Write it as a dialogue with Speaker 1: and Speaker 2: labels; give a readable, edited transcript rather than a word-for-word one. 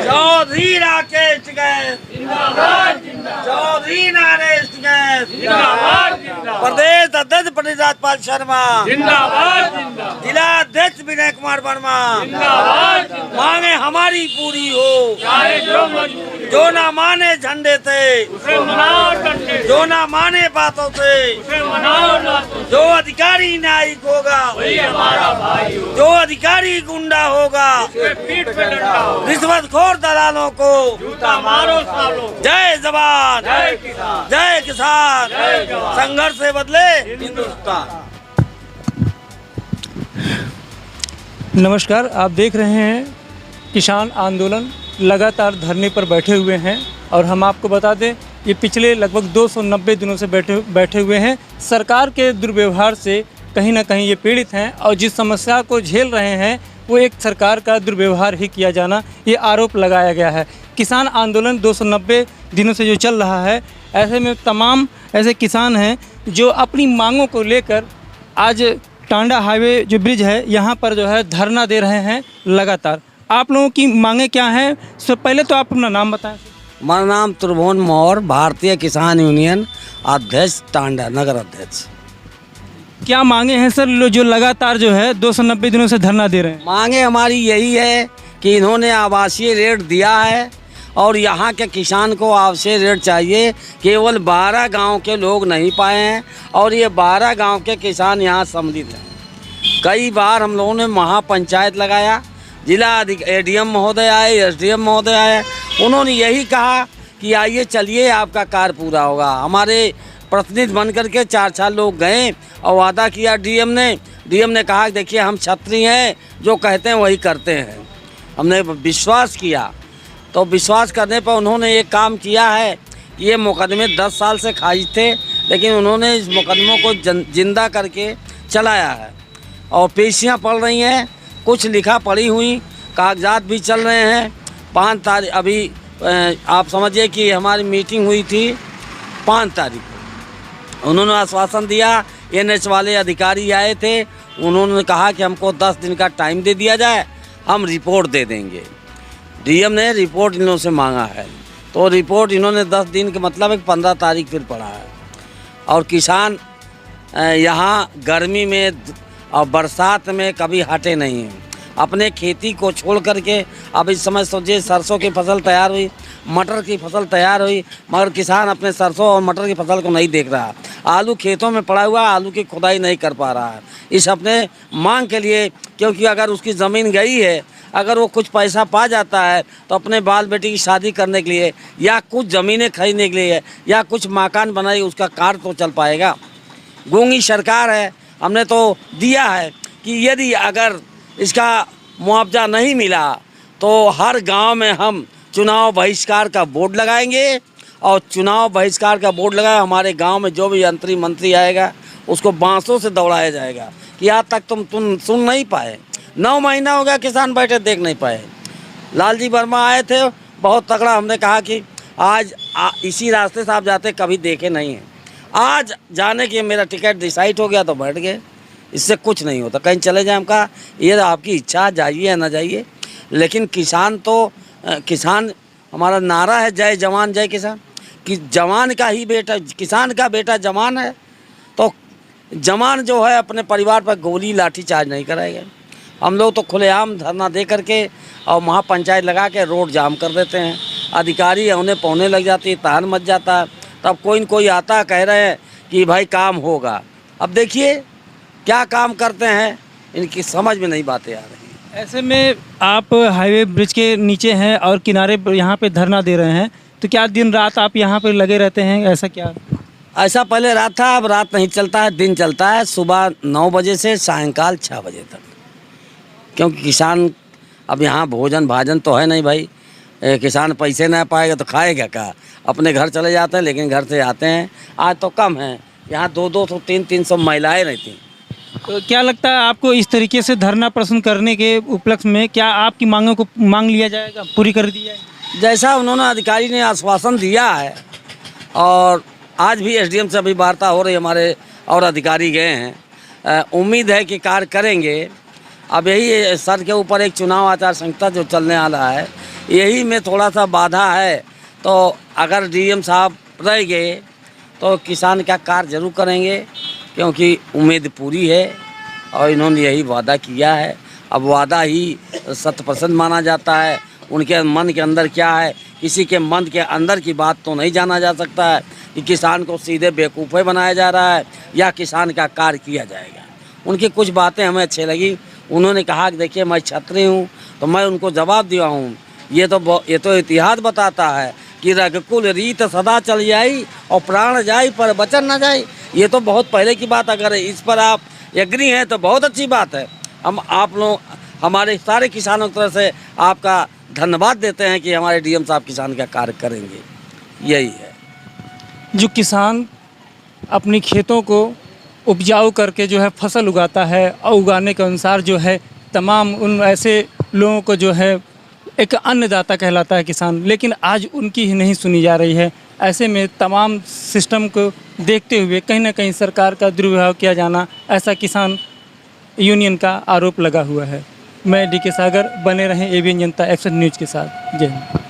Speaker 1: चौधरी राकेश गए, चौधरी नरेश गए, प्रदेश अध्यक्ष पंडित राजपाल शर्मा, जिला अध्यक्ष विनय कुमार वर्मा, मांगे हमारी पूरी हो, जो ना माने झंडे से, जो ना माने बातों से, जो अधिकारी न्यायिक होगा, जो अधिकारी गुंडा होगा, रिश्वतखोर दलालों को जय जवान, जय किसान, संघर्ष से बदले हिंदुस्तान।
Speaker 2: नमस्कार, आप देख रहे हैं किसान आंदोलन लगातार धरने पर बैठे हुए हैं और हम आपको बता दें ये पिछले लगभग 290 दिनों से बैठे हुए हैं। सरकार के दुर्व्यवहार से कहीं ना कहीं ये पीड़ित हैं और जिस समस्या को झेल रहे हैं वो एक सरकार का दुर्व्यवहार ही किया जाना, ये आरोप लगाया गया है। किसान आंदोलन 290 दिनों से जो चल रहा है, ऐसे में तमाम ऐसे किसान हैं जो अपनी मांगों को लेकर आज टांडा हाईवे जो ब्रिज है यहाँ पर जो है धरना दे रहे हैं लगातार। आप लोगों की मांगे क्या हैं? सो पहले तो आप अपना नाम बताएं।
Speaker 3: हमारा नाम त्रिभुवन मौर्य, भारतीय किसान यूनियन अध्यक्ष टांडा, नगर अध्यक्ष।
Speaker 2: क्या मांगे हैं सर जो लगातार जो है 290 दिनों से धरना दे रहे हैं?
Speaker 3: मांगे हमारी यही है कि इन्होंने आवासीय रेट दिया है और यहाँ के किसान को आवासीय रेट चाहिए। केवल 12 गांव के लोग नहीं पाए हैं और ये 12 गांव के किसान यहाँ सम्मिलित हैं। कई बार हम लोगों ने महापंचायत लगाया, जिला एडीएम महोदय आए, एसडीएम महोदय आए, उन्होंने यही कहा कि आइए चलिए आपका कार्य पूरा होगा। हमारे प्रतिनिधि बन करके 4 लोग गए और वादा किया डीएम ने कहा देखिए हम क्षत्रिय हैं, जो कहते हैं वही करते हैं। हमने विश्वास किया, तो विश्वास करने पर उन्होंने एक काम किया है कि ये मुकदमे 10 साल से खारिज थे, लेकिन उन्होंने इस मुकदमों को जिंदा करके चलाया है और पेशियाँ पड़ रही हैं, कुछ लिखा पड़ी हुई, कागजात भी चल रहे हैं। 5 तारीख अभी आप समझिए कि हमारी मीटिंग हुई थी 5 तारीख को। उन्होंने आश्वासन दिया, एनएच वाले अधिकारी आए थे, उन्होंने कहा कि हमको 10 दिन का टाइम दे दिया जाए, हम रिपोर्ट दे देंगे। डीएम ने रिपोर्ट इन्हों से मांगा है, तो रिपोर्ट इन्होंने 10 दिन के मतलब एक 15 तारीख फिर पड़ा है। और किसान यहाँ गर्मी में और बरसात में कभी हटे नहीं हैं। अपने खेती को छोड़ करके अब इस समय सोचिए सरसों की फसल तैयार हुई, मटर की फसल तैयार हुई, मगर किसान अपने सरसों और मटर की फसल को नहीं देख रहा। आलू खेतों में पड़ा हुआ, आलू की खुदाई नहीं कर पा रहा है इस अपने मांग के लिए, क्योंकि अगर उसकी ज़मीन गई है, अगर वो कुछ पैसा पा जाता है तो अपने बाल बेटी की शादी करने के लिए या कुछ ज़मीनें खरीदने के लिए या कुछ मकान बनाए, उसका कार्य तो चल पाएगा। गूंगी सरकार है, हमने तो दिया है कि यदि अगर इसका मुआवजा नहीं मिला तो हर गांव में हम चुनाव बहिष्कार का बोर्ड लगाएंगे और चुनाव बहिष्कार का बोर्ड लगाए। हमारे गांव में जो भी मंत्री आएगा उसको बांसों से दौड़ाया जाएगा कि आज तक तुम सुन नहीं पाए। 9 महीना हो गया किसान बैठे देख नहीं पाए। लालजी वर्मा आए थे, बहुत तगड़ा, हमने कहा कि आज इसी रास्ते से आप जाते कभी देखे नहीं हैं, आज जाने के मेरा टिकट डिसाइड हो गया तो बैठ गए। इससे कुछ नहीं होता, कहीं चले जाए। हम कहा ये आपकी इच्छा, जाइए या ना जाइए, लेकिन किसान हमारा नारा है जय जवान जय किसान, कि जवान का ही बेटा, किसान का बेटा जवान है, तो जवान जो है अपने परिवार पर गोली लाठी चार्ज नहीं कराएगा। हम लोग तो खुलेआम धरना दे करके और महापंचायत लगा के रोड जाम कर देते हैं। अधिकारी उन्हें पौने लग जाती है, तहन मच जाता है, तब कोई न कोई आता कह रहे हैं कि भाई काम होगा। अब देखिए क्या काम करते हैं, इनकी समझ में नहीं बातें आ रही।
Speaker 2: ऐसे में आप हाईवे ब्रिज के नीचे हैं और किनारे पर यहाँ पे धरना दे रहे हैं, तो क्या दिन रात आप यहाँ पे लगे रहते हैं? ऐसा क्या?
Speaker 3: ऐसा पहले रात था, अब रात नहीं चलता है, दिन चलता है, सुबह 9 बजे से सायंकाल 6 बजे तक। क्योंकि किसान अब यहाँ भोजन भाजन तो है नहीं भाई, किसान पैसे ना पाएगा तो खाएगा क्या? अपने घर चले जाते हैं, लेकिन घर से आते हैं आज तो कम है, यहाँ 200 300 महिलाएँ रहती।
Speaker 2: तो क्या लगता है आपको इस तरीके से धरना प्रदर्शन करने के उपलक्ष्य में क्या आपकी मांगों को मांग लिया जाएगा, पूरी कर दी जाएगी?
Speaker 3: जैसा उन्होंने अधिकारी ने आश्वासन दिया है, और आज भी एसडीएम से अभी वार्ता हो रही, हमारे और अधिकारी गए हैं, उम्मीद है कि कार्य करेंगे। अब यही सर के ऊपर एक चुनाव आचार संहिता जो चलने वाला है, यही में थोड़ा सा बाधा है। तो अगर डीएम साहब रह गए तो किसान का कार्य जरूर करेंगे, क्योंकि उम्मीद पूरी है और इन्होंने यही वादा किया है। अब वादा ही 100% माना जाता है। उनके मन के अंदर क्या है, किसी के मन के अंदर की बात तो नहीं जाना जा सकता है कि किसान को सीधे बेवकूफ़ बनाया जा रहा है या किसान का कार्य किया जाएगा। उनकी कुछ बातें हमें अच्छी लगी। उन्होंने कहा कि देखिए मैं छत्री हूँ, तो मैं उनको जवाब दिया हूँ, ये तो इतिहास बताता है कि रघुकुल रीत सदा चल जाई और प्राण जाई पर वचन न जाई। ये तो बहुत पहले की बात, अगर इस पर आप एग्री हैं तो बहुत अच्छी बात है। हम आप लोग हमारे सारे किसानों की तरफ से आपका धन्यवाद देते हैं कि हमारे डीएम साहब किसान का कार्य करेंगे। यही है।
Speaker 2: जो किसान अपनी खेतों को उपजाऊ करके जो है फसल उगाता है और उगाने के अनुसार जो है तमाम उन ऐसे लोगों को जो है एक अन्नदाता कहलाता है किसान, लेकिन आज उनकी ही नहीं सुनी जा रही है। ऐसे में तमाम सिस्टम को देखते हुए कहीं ना कहीं सरकार का दुर्व्यवहार किया जाना, ऐसा किसान यूनियन का आरोप लगा हुआ है। मैं डी के सागर, बने रहें एबीएन जनता एक्शन न्यूज़ के साथ। जय हिंद।